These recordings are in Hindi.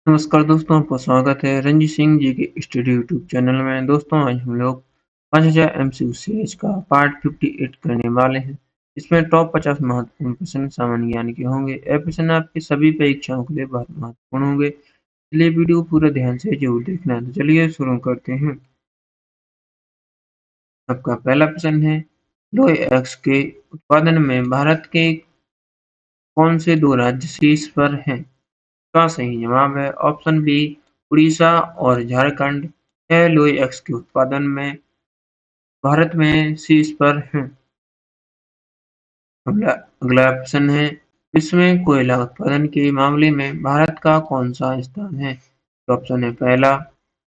नमस्कार दोस्तों, आपका स्वागत है रंजीत सिंह जी के स्टडी यूट्यूब चैनल में। दोस्तों आज हम लोग 5000 एमसीक्यू सीरीज का पार्ट 58 करने वाले हैं। इसमें टॉप 50 महत्वपूर्ण प्रश्न सामान्य ज्ञान के होंगे। यह प्रश्न आपकी सभी परीक्षाओं के लिए बहुत महत्वपूर्ण होंगे, इसलिए वीडियो पूरे ध्यान से जरूर देखना। तो चलिए शुरू करते हैं। आपका पहला प्रश्न है, लोहे एक्स के उत्पादन में भारत के कौन से दो राज्य शीर्ष पर हैं? का सही जवाब है ऑप्शन बी, उड़ीसा और झारखंड। यह लोई एक्स के उत्पादन में भारत में शीर्ष पर हैं। अगला अगला प्रश्न है, विश्व में कोयला उत्पादन के मामले में भारत का कौन सा स्थान है? तो ऑप्शन है पहला,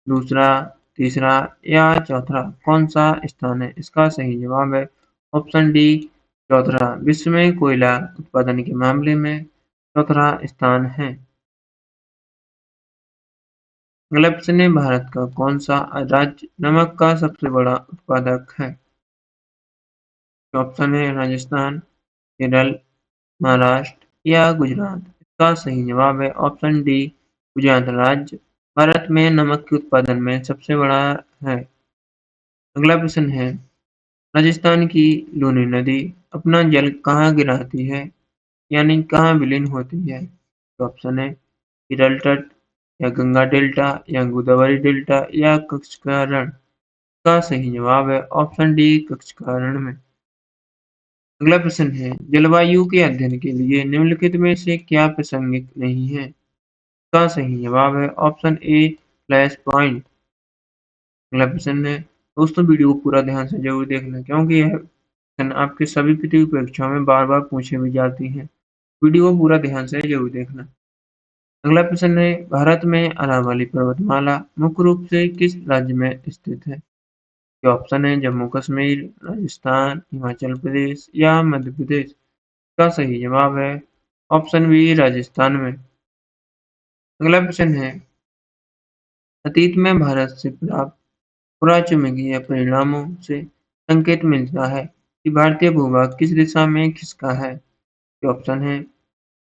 दूसरा, तीसरा या चौथा। कौन सा स्थान है? इसका सही जवाब है ऑप्शन डी, चौथा। विश्व में कोयला उत्पादन के मामले में चौथा स्थान है। अगला प्रश्न है, भारत का कौन सा राज्य नमक का सबसे बड़ा उत्पादक है? ऑप्शन है राजस्थान, केरल, महाराष्ट्र या गुजरात। इसका सही जवाब है ऑप्शन डी, गुजरात राज्य भारत में नमक के उत्पादन में सबसे बड़ा है। अगला प्रश्न है, राजस्थान की लूनी नदी अपना जल कहाँ गिराती है, यानी कहाँ विलीन होती है? तो ऑप्शन है केरल तट या गंगा डेल्टा या गोदावरी डेल्टा या कच्छ का रण। का सही जवाब है ऑप्शन डी, कच्छ का रण में। अगला प्रश्न है, जलवायु के अध्ययन के लिए निम्नलिखित में से क्या प्रासंगिक नहीं है? का सही जवाब है ऑप्शन ए, फ्लैश पॉइंट। अगला प्रश्न है, दोस्तों वीडियो को पूरा ध्यान से जरूर देखना, क्योंकि यह प्रश्न आपके सभी प्रतियोगी परीक्षाओं में बार बार पूछे भी जाती हैं। वीडियो को पूरा ध्यान से जरूर देखना। अगला प्रश्न है, भारत में अरावली पर्वतमाला मुख्य रूप से किस राज्य में स्थित है? ये ऑप्शन है जम्मू कश्मीर, राजस्थान, हिमाचल प्रदेश या मध्य प्रदेश। का सही जवाब है ऑप्शन बी, राजस्थान में। अगला प्रश्न है, अतीत में भारत से प्राप्त पुराचुंबकीय परिणामों से संकेत मिलता है कि भारतीय भूभाग किस दिशा में खिसका है? ये ऑप्शन है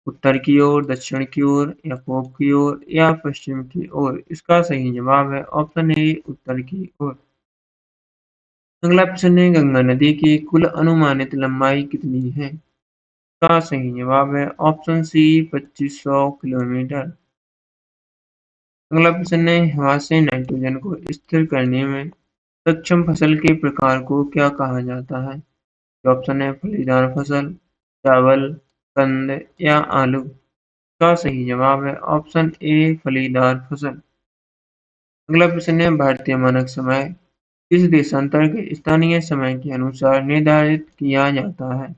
उत्तर की ओर, दक्षिण की ओर या पूर्व की ओर या पश्चिम की ओर। इसका सही जवाब है ऑप्शन ए, उत्तर की ओर। अगला प्रश्न है, गंगा नदी की कुल अनुमानित लंबाई कितनी है? का सही जवाब है ऑप्शन सी, 2500 किलोमीटर। अगला प्रश्न है, हवा से नाइट्रोजन को स्थिर करने में सक्षम फसल के प्रकार को क्या कहा जाता है? ऑप्शन है फलीदार फसल, चावल, कंद या आलू। का सही जवाब है ऑप्शन ए, फलीदार फसल। अगला प्रश्न है, भारतीय मानक समय किस देशांतर के स्थानीय समय के अनुसार निर्धारित किया जाता है?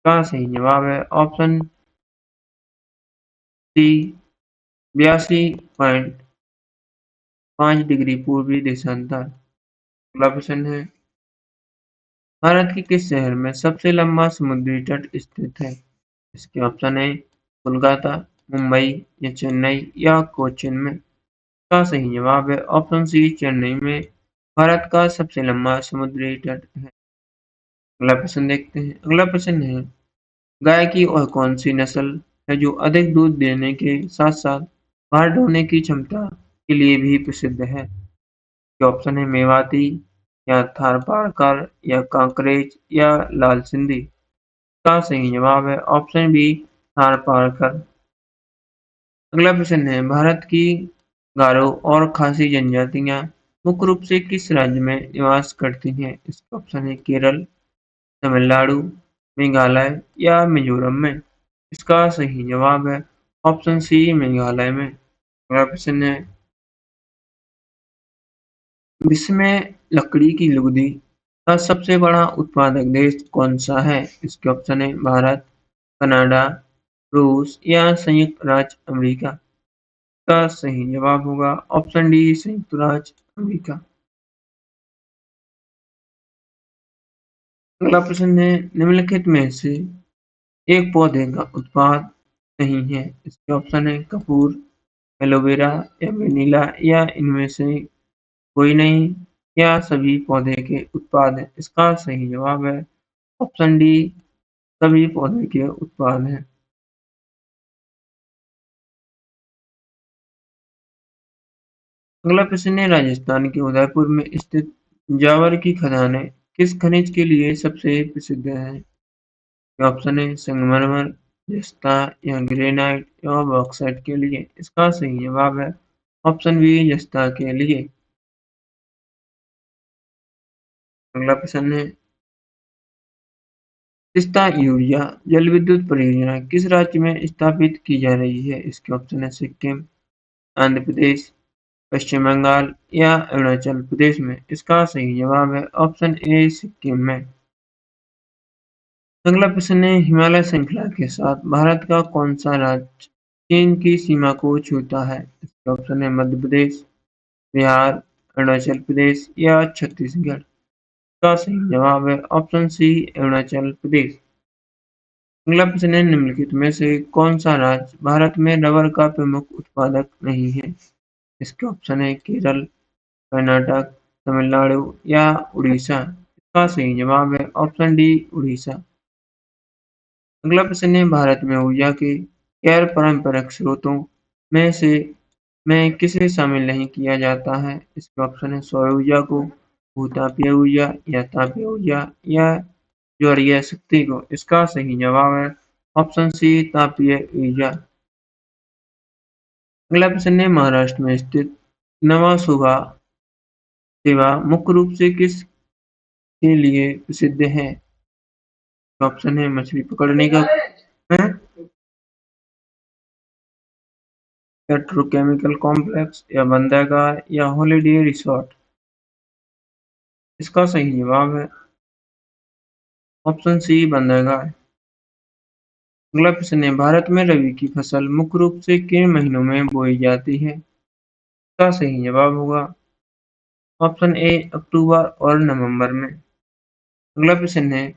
का सही जवाब है ऑप्शन सी, 82.5 डिग्री पूर्वी देशांतर। अगला प्रश्न है, भारत के किस शहर में सबसे लंबा समुद्री तट स्थित है? इसके ऑप्शन है कोलकाता, मुंबई या चेन्नई या कोचीन में। का सही जवाब है ऑप्शन सी, चेन्नई में भारत का सबसे लंबा समुद्री तट है। अगला प्रश्न देखते हैं। अगला प्रश्न है, गाय की और कौन सी नस्ल है जो अधिक दूध देने के साथ साथ भार ढोने की क्षमता के लिए भी प्रसिद्ध है? ये ऑप्शन है मेवाती या थारपारकर या कांकरेज या लाल सिंधी। का सही जवाब है ऑप्शन बी, थारपारकर। अगला प्रश्न है, भारत की गारो और खासी जनजातियां मुख्य रूप से किस राज्य में निवास करती हैं? इसका ऑप्शन है केरल, तमिलनाडु, मेघालय या मिजोरम में। इसका सही जवाब है ऑप्शन सी, मेघालय में। अगला प्रश्न है, विश्व में लकड़ी की लुगदी का सबसे बड़ा उत्पादक देश कौन सा है? इसके ऑप्शन है भारत, कनाडा, रूस या संयुक्त राज्य अमेरिका। का सही जवाब होगा ऑप्शन डी, संयुक्त राज्य अमेरिका। अगला प्रश्न है, निम्नलिखित में से एक पौधे का उत्पाद नहीं है। इसके ऑप्शन है कपूर, एलोवेरा या वेनिला या इनमें से कोई नहीं या सभी पौधे के उत्पाद हैं। इसका सही जवाब है ऑप्शन डी, सभी पौधे के उत्पाद हैं। अगला प्रश्न है, राजस्थान के उदयपुर में स्थित जावर की खदानें किस खनिज के लिए सबसे प्रसिद्ध है? ऑप्शन है संगमरमर, जस्ता या ग्रेनाइट या बॉक्साइट के लिए। इसका सही जवाब है ऑप्शन बी, जस्ता के लिए। अगला प्रश्न है, तीस्ता यूरिया जल विद्युत परियोजना किस राज्य में स्थापित की जा रही है? इसके ऑप्शन है सिक्किम, आंध्र प्रदेश, पश्चिम बंगाल या अरुणाचल प्रदेश में। इसका सही जवाब है ऑप्शन ए, सिक्किम में। अगला प्रश्न है, हिमालय श्रृंखला के साथ भारत का कौन सा राज्य चीन की सीमा को छूता है? इसके ऑप्शन है मध्य प्रदेश, बिहार, अरुणाचल प्रदेश या छत्तीसगढ़। इसका सही जवाब है ऑप्शन सी, अरुणाचल प्रदेश। अगला प्रश्न है, निम्नलिखित में से कौन सा राज्य भारत में रबर का प्रमुख उत्पादक नहीं है? इसके ऑप्शन है केरल, कर्नाटक, तमिलनाडु या उड़ीसा। इसका सही जवाब है ऑप्शन डी, उड़ीसा। अगला प्रश्न है, भारत में ऊर्जा के गैर पारंपरिक स्रोतों में से में किसे शामिल नहीं किया जाता है? इसके ऑप्शन है सौर ऊर्जा को, भूतापीय ऊर्जा या तापीय ऊर्जा या ज्वारीय शक्ति को। इसका सही जवाब है ऑप्शन सी, तापीय ऊर्जा। अगला प्रश्न है, महाराष्ट्र में स्थित नवासुगा सेवा मुख्य रूप से किस के लिए प्रसिद्ध है? ऑप्शन है मछली पकड़ने का है, पेट्रोकेमिकल कॉम्प्लेक्स या बंदरगाह या हॉलिडे रिसोर्ट। इसका सही जवाब है ऑप्शन सी, बंदरगाह। अगला प्रश्न है, भारत में रबी की फसल मुख्य रूप से किन महीनों में बोई जाती है? इसका सही जवाब होगा ऑप्शन ए, अक्टूबर और नवंबर में। अगला प्रश्न है,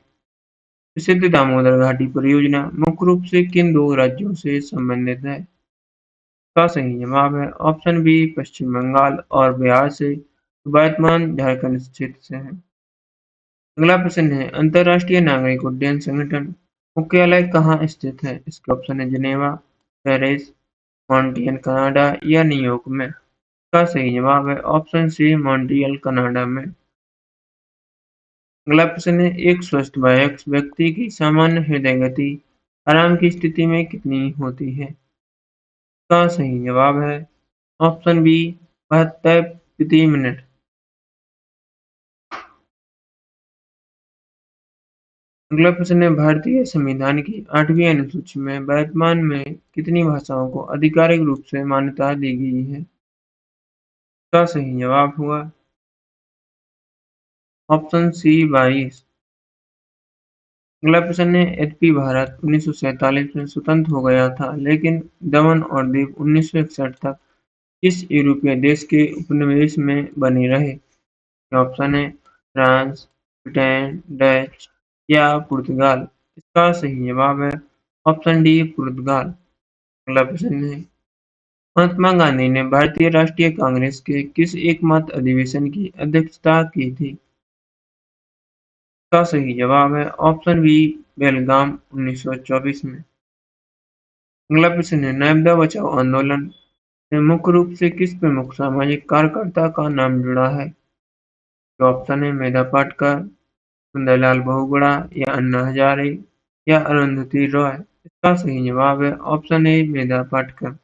प्रसिद्ध दामोदर घाटी परियोजना मुख्य रूप से किन दो राज्यों से संबंधित है? इसका सही जवाब है ऑप्शन बी, पश्चिम बंगाल और बिहार से। वर्तमान झारखंड क्षेत्र से है। अगला प्रश्न है, अंतर्राष्ट्रीय नागरिक उड्डयन संगठन मुख्यालय कहाँ स्थित है? इसके ऑप्शन है जिनेवा, पेरिस, मॉन्ट्रियल कनाडा या न्यूयॉर्क में। इसका सही जवाब है ऑप्शन सी, मॉन्ट्रियल कनाडा में। अगला प्रश्न है, एक स्वस्थ वयस्क व्यक्ति की सामान्य हृदय गति आराम की स्थिति में कितनी होती है? इसका सही जवाब है ऑप्शन बी, 72 प्रति मिनट। अगला प्रश्न है, भारतीय संविधान की 8वीं अनुसूची में वर्तमान में कितनी भाषाओं को आधिकारिक रूप से मान्यता दी गई है? इसका सही जवाब हुआ ऑप्शन सी, 22। अगला प्रश्न है, यद्यपि भारत 1947 में स्वतंत्र हो गया था, लेकिन दमन और दीव 1961 तक किस यूरोपीय देश के उपनिवेश में बने रहे? ऑप्शन है फ्रांस, ब्रिटेन, डच या पुर्तगाल। इसका सही जवाब है ऑप्शन डी, पुर्तगाल। अगला प्रश्न है, महात्मा गांधी ने भारतीय राष्ट्रीय कांग्रेस के किस एकमात्र अधिवेशन की अध्यक्षता की थी? इसका सही जवाब है ऑप्शन बी, बेलगाम 1924 में। अगला प्रश्न है, नर्मदा बचाओ आंदोलन से मुख्य रूप से किस प्रमुख सामाजिक कार्यकर्ता का नाम जुड़ा है? तो ऑप्शन है मेधा पाटकर, सुंदरलाल बहुगुणा या अन्ना हजारे या अरुंधति रॉय। इसका सही जवाब है ऑप्शन ए, मेधा पाटकर।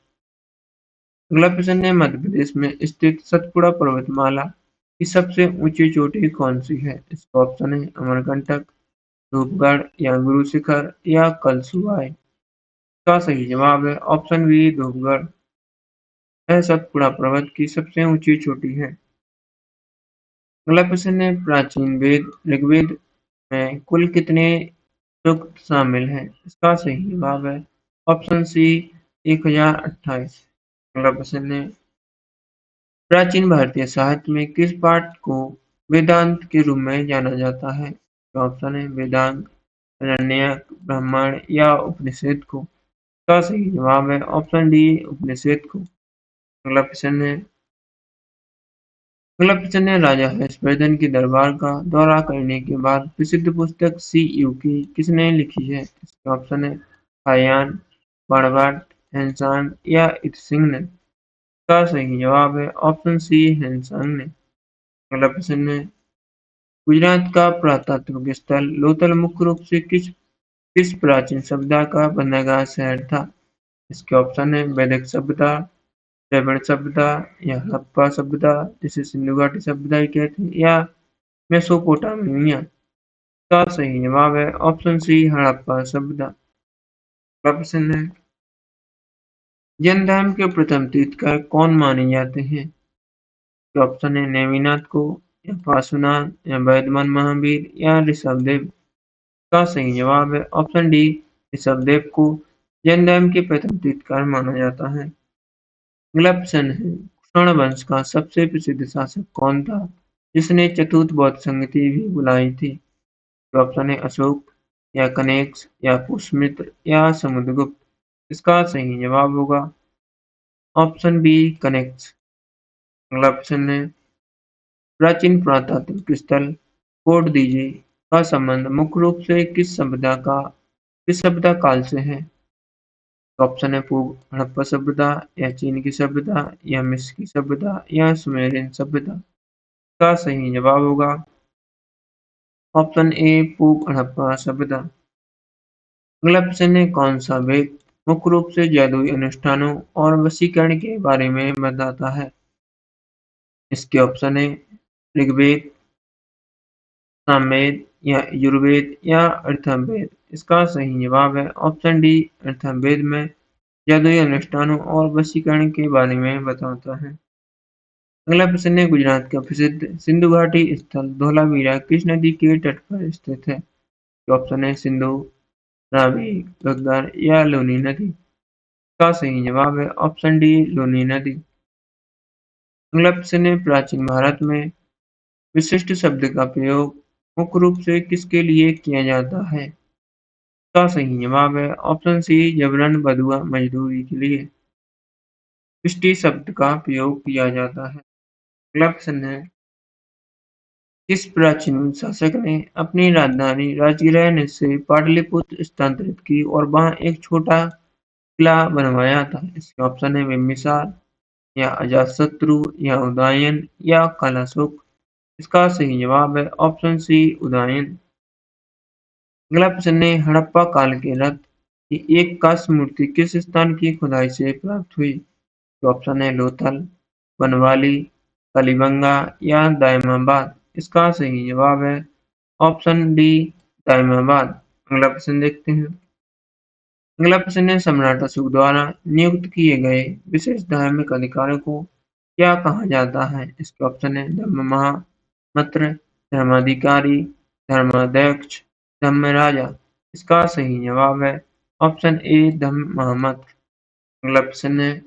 अगला प्रश्न है, मध्य प्रदेश में स्थित सतपुड़ा पर्वतमाला की सबसे ऊंची चोटी कौन सी है? इसका ऑप्शन है अमरकंटक, धूपगढ़ या गुरु शिखर या कलसुआई। इसका सही जवाब है ऑप्शन बी, धूपगढ़। यह सतपुड़ा पर्वत की सबसे ऊंची चोटी है। अगला प्रश्न है, प्राचीन वेद ऋग्वेद में कुल कितने सूक्त शामिल हैं? इसका सही जवाब है ऑप्शन सी, 1028। अगला प्रश्न है, प्राचीन भारतीय साहित्य में किस पाठ को वेदांत के रूप में जाना जाता है? तो ऑप्शन है वेदांत, आरण्यक, ब्राह्मण या उपनिषद को। इसका सही जवाब है ऑप्शन डी, उपनिषद को। अगला प्रश्न है, अगला प्रश्न है, राजा हर्षवर्धन के दरबार का दौरा करने के बाद प्रसिद्ध पुस्तक सी यू की किसने लिखी है? इसके ऑप्शन है हायान, बाणभट्ट, हेनशान या इत्सिंग ने। इसका सही जवाब है ऑप्शन सी हैंसंग ने। अगला प्रश्न है, गुजरात का पुरातात्विक स्थल लोथल मुख्य रूप से किस किस प्राचीन सभ्यता का बंदरगाह शहर था? इसके ऑप्शन है वैदिक सभ्यता, द्रविड़ सभ्यता या हड़प्पा सभ्यता जिसे सिंधु घाटी सभ्यता भी कहते हैं, या मेसोपोटामिया। इसका सही जवाब है ऑप्शन सी हड़प्पा सभ्यता। अगला प्रश्न है, जैन धर्म के प्रथम तीर्थंकर कौन माने जाते हैं? तो ऑप्शन है नेमिनाथ को, या पार्श्वनाथ, या वैद्यनाथ महावीर, या ऋषभदेव। का सही जवाब है ऑप्शन डी ऋषभदेव को जैन धर्म के प्रथम तीर्थंकर माना जाता है। अगला प्रश्न है, कुषाण वंश का सबसे प्रसिद्ध शासक कौन था जिसने चतुर्थ बौद्ध संगति भी बुलाई थी? तो ऑप्शन है अशोक, या कनिष्क, या पुष्यमित्र, या समुद्रगुप्त। इसका सही जवाब होगा ऑप्शन बी कनिष्क। अगला प्रश्न है, प्राचीन पुरातात्विक स्थल कोट दीजिए का संबंध मुख्य रूप से किस सभ्यता काल से है? तो ऑप्शन है पूर्व हड़प्पा सभ्यता, या चीन की सभ्यता, या मिस्र की सभ्यता, या सुमेरियन सभ्यता। का सही जवाब होगा ऑप्शन ए पूर्व हड़प्पा सभ्यता। अगला प्रश्न है, कौन सा वेद मुख्य रूप से जादुई अनुष्ठानों और वशीकरण के बारे में बताता है? इसके ऑप्शन है ऋग्वेद, सामवेद, या यजुर्वेद, या अथर्ववेद। इसका सही जवाब है ऑप्शन डी अथर्ववेद में जादुई अनुष्ठानों और वशीकरण के बारे में बताता है। अगला प्रश्न है, गुजरात का प्रसिद्ध सिंधु घाटी स्थल धौलावीरा किस नदी के तट पर स्थित है? तो ऑप्शन है सिंधु, रावी, घग्गर, या लूनी नदी। का सही जवाब है ऑप्शन डी लूनी नदी। अगला प्रश्न है, प्राचीन भारत में विशिष्ट शब्द का प्रयोग मुख्य रूप से किसके लिए किया जाता है? का सही जवाब है ऑप्शन सी जबरन बदुआ मजदूरी के लिए विशिष्ट शब्द का प्रयोग किया जाता है। अगला प्रश्न है, किस प्राचीन शासक ने अपनी राजधानी राजगृह से पाटलिपुत्र स्थानांतरित की और वहां एक छोटा किला बनवाया था? इसके ऑप्शन है बिम्बिसार, या अजातशत्रु, या उदयन, या कालाशोक। इसका सही जवाब है ऑप्शन सी उदयन। अगला प्रश्न है, हड़प्पा काल के रथ की एक कांस्य मूर्ति किस स्थान की खुदाई से प्राप्त हुई? तो ऑप्शन है लोथल, बनवाली, कलिबंगा, या दायमाबाद। इसका सही जवाब है ऑप्शन डी दायमाबाद। अगला प्रश्न देखते हैं। अगला प्रश्न है, सम्राट अशोक द्वारा नियुक्त किए गए विशेष धार्मिक अधिकारियों को क्या कहा जाता है? इसके ऑप्शन है धर्ममहामंत्र, धर्माधिकारी, धर्माध्यक्ष, धर्मराजा। इसका सही जवाब है ऑप्शन ए धर्ममहामंत्र। अगला प्रश्न है,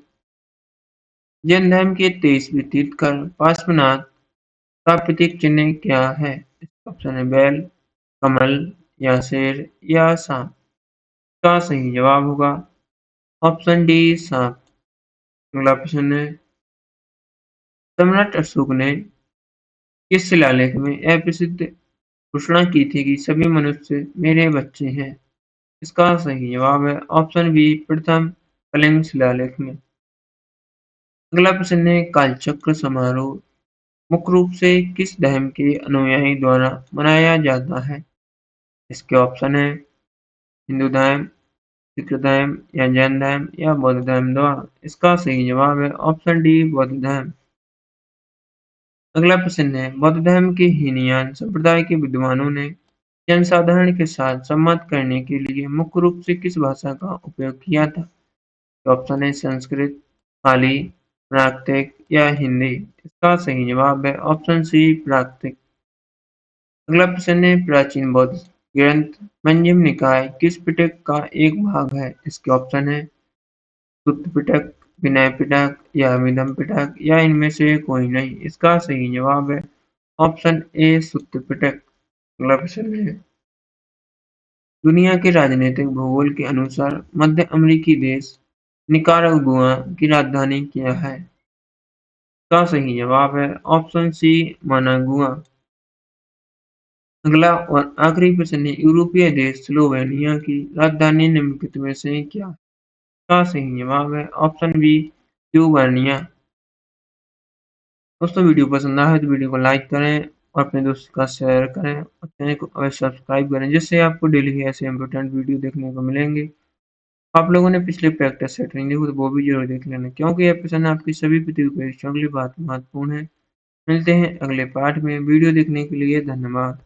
जैन धर्म के 23वें तीर्थंकर पार्श्वनाथ का प्रतीक चिन्ह क्या है? इसका ऑप्शन है बैल, कमल, या शेर, या सांप। का सही जवाब होगा ऑप्शन डी सांप। अगला प्रश्न है, सम्राट अशोक ने किस शिलालेख में यह प्रसिद्ध घोषणा की थी कि सभी मनुष्य मेरे बच्चे हैं? इसका सही जवाब है ऑप्शन बी प्रथम कलिंग शिलालेख में। अगला प्रश्न है, कालचक्र समारोह मुख्य रूप से किस धर्म के अनुयायी द्वारा मनाया जाता है? इसके ऑप्शन है हिंदू धर्म, सिख धर्म, या जैन धर्म, या बौद्ध धर्म द्वारा। इसका सही जवाब है ऑप्शन डी बौद्ध धर्म। अगला प्रश्न है, बौद्ध धर्म के हीनयान संप्रदाय के विद्वानों ने जनसाधारण के साथ संवाद करने के लिए मुख्य रूप से किस भाषा का उपयोग किया था? तो ऑप्शन है संस्कृत, पाली, प्राकृत, या हिंदी। इसका सही जवाब है ऑप्शन सी प्राकृत। अगला प्रश्न है, प्राचीन बौद्ध ग्रंथ मंजूम निकाय किस पिटक का एक भाग है? इसके ऑप्शन है सुत्त पिटक, विनय पिटक, या अभिधम पिटक, या इनमें से कोई नहीं। इसका सही जवाब है ऑप्शन ए सुत्त पिटक। अगला प्रश्न है, दुनिया के राजनीतिक भूगोल के अनुसार मध्य अमेरिकी देश निकारागुआ की राजधानी क्या है? का सही जवाब है ऑप्शन सी मनागुआ। अगला और आखिरी प्रश्न है, यूरोपीय देश स्लोवेनिया की राजधानी निम्नलिखित में से क्या है? का सही जवाब है ऑप्शन बी ल्यूबर्निया। दोस्तों वीडियो पसंद आए तो वीडियो को लाइक करें और अपने दोस्तों के साथ शेयर करें और चैनल को अवश्य सब्सक्राइब करें, जिससे आपको डेली के ऐसे इंपॉर्टेंट वीडियो देखने को मिलेंगे। आप लोगों ने पिछली प्रैक्टिस सेट नहीं देखी तो वो भी ज़रूर देख लेना, क्योंकि ये प्रश्न आपकी सभी प्रतियोगिताओं के लिए बहुत महत्वपूर्ण है। मिलते हैं अगले पाठ में। वीडियो देखने के लिए धन्यवाद।